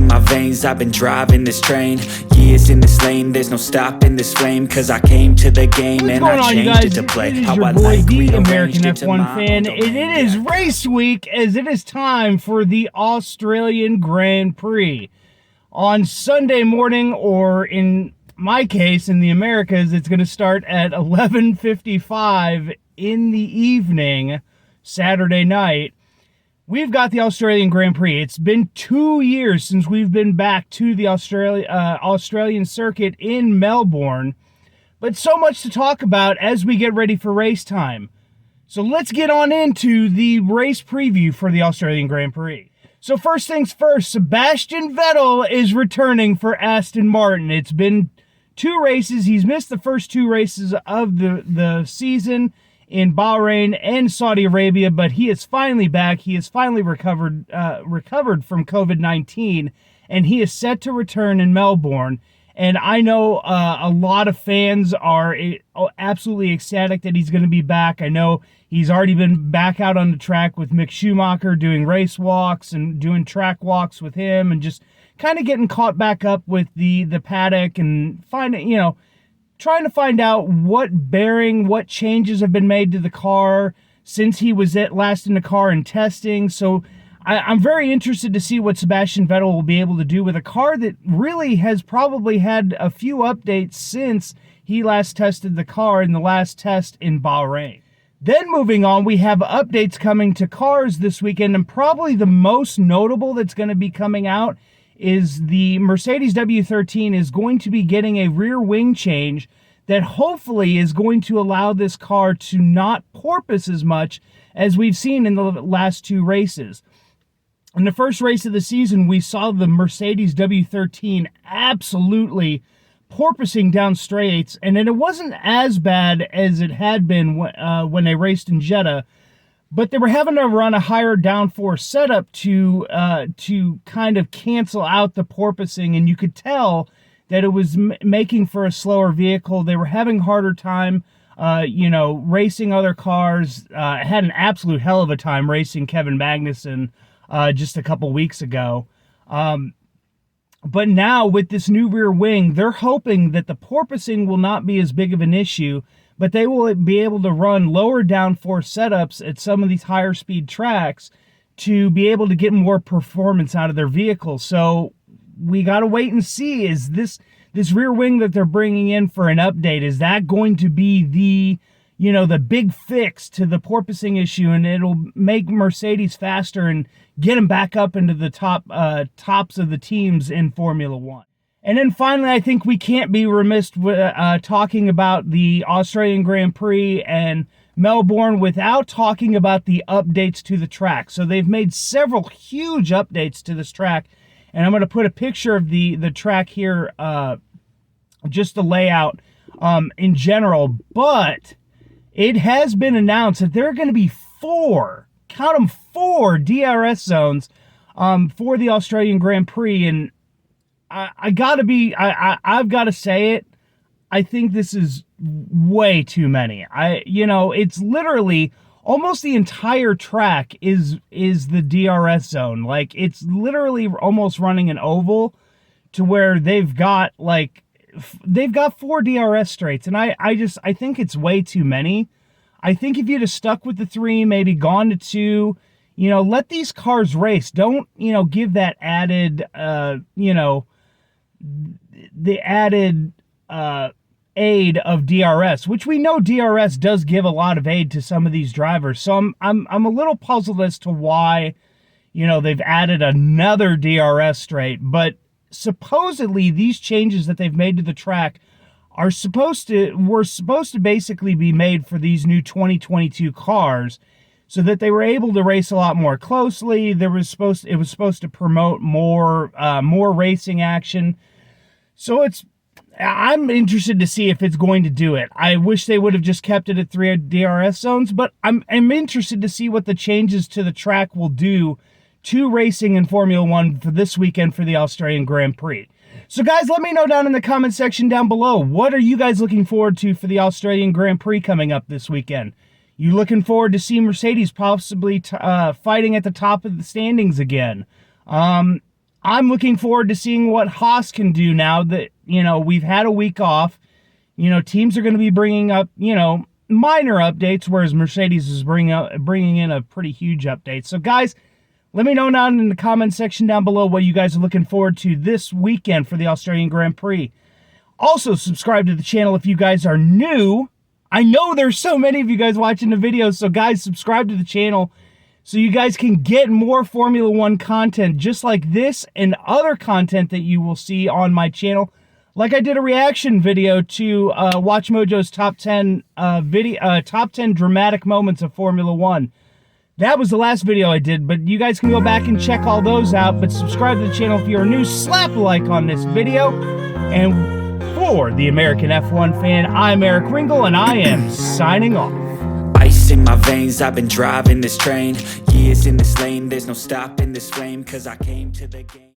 my veins, I've been driving this train. Years in this lane, there's no stopping this flame. Cause I came to the game and I changed it to play It is how your I boy, like, the rearranged American it to F1 my fan, own and it domain, is yeah. race week as it is time for the Australian Grand Prix. On Sunday morning, or in my case, in the Americas, it's going to start at 11:55 in the evening, Saturday night. We've got the Australian Grand Prix. It's been 2 years since we've been back to the Australian circuit in Melbourne, but so much to talk about as we get ready for race time. So let's get on into the race preview for the Australian Grand Prix. So first things first, Sebastian Vettel is returning for Aston Martin. It's been 2 races. He's missed the first 2 races of the season in Bahrain and Saudi Arabia, but he is finally back. He has finally recovered from COVID-19, and he is set to return in Melbourne. And I know a lot of fans are absolutely ecstatic that he's going to be back. I know he's already been back out on the track with Mick Schumacher, doing race walks and doing track walks with him, and just kind of getting caught back up with the paddock and trying to find out what changes have been made to the car since he was last in the car and testing. So I'm very interested to see what Sebastian Vettel will be able to do with a car that really has probably had a few updates since he last tested the car in the last test in Bahrain. Then moving on, we have updates coming to cars this weekend, and probably the most notable that's going to be coming out is the Mercedes W13 is going to be getting a rear wing change that hopefully is going to allow this car to not porpoise as much as we've seen in the last 2 races. In the first race of the season, we saw the Mercedes W13 absolutely porpoising down straights, and it wasn't as bad as it had been when they raced in Jeddah, but they were having to run a higher downforce setup to kind of cancel out the porpoising, and you could tell that it was making for a slower vehicle. They were having a harder time, racing other cars. Had an absolute hell of a time racing Kevin Magnussen just a couple weeks ago. But now with this new rear wing, they're hoping that the porpoising will not be as big of an issue, but they will be able to run lower downforce setups at some of these higher speed tracks to be able to get more performance out of their vehicle. So we got to wait and see, is this rear wing that they're bringing in for an update, is that going to be the big fix to the porpoising issue, and it'll make Mercedes faster and get them back up into the tops of the teams in Formula One. And then finally, I think we can't be remiss with talking about the Australian Grand Prix and Melbourne without talking about the updates to the track. So they've made several huge updates to this track, and I'm going to put a picture of the track here, just the layout in general. But it has been announced that there are going to be 4 DRS zones for the Australian Grand Prix, and I've got to say it. I think this is way too many. It's literally almost the entire track is the DRS zone. Like, it's literally almost running an oval to where they've got 4 DRS straights, and I think it's way too many. I think if you'd have stuck with the 3, maybe gone to 2, let these cars race. Don't, give that added, the added aid of DRS, which we know DRS does give a lot of aid to some of these drivers. So I'm a little puzzled as to why, they've added another DRS straight. But supposedly these changes that they've made to the track were supposed to basically be made for these new 2022 cars, so that they were able to race a lot more closely. It was supposed to promote more racing action. So I'm interested to see if it's going to do it. I wish they would have just kept it at 3 DRS zones, but I'm interested to see what the changes to the track will do to racing in Formula One for this weekend for the Australian Grand Prix. So guys, let me know down in the comment section down below, what are you guys looking forward to for the Australian Grand Prix coming up this weekend? You looking forward to see Mercedes possibly fighting at the top of the standings again? I'm looking forward to seeing what Haas can do now that, we've had a week off. Teams are going to be bringing up, minor updates, whereas Mercedes is bringing in a pretty huge update. So, guys, let me know down in the comment section down below what you guys are looking forward to this weekend for the Australian Grand Prix. Also, subscribe to the channel if you guys are new. I know there's so many of you guys watching the videos, so guys, subscribe to the channel so you guys can get more Formula One content just like this and other content that you will see on my channel. Like I did a reaction video to Watch Mojo's top 10 top 10 dramatic moments of Formula One. That was the last video I did, but you guys can go back and check all those out. But subscribe to the channel if you're new. Slap a like on this video. And for the American F1 fan, I'm Eric Ringel, and I am signing off. Ice in my veins, I've been driving this train. Years in this lane, there's no stopping this flame, 'cause I came to the game.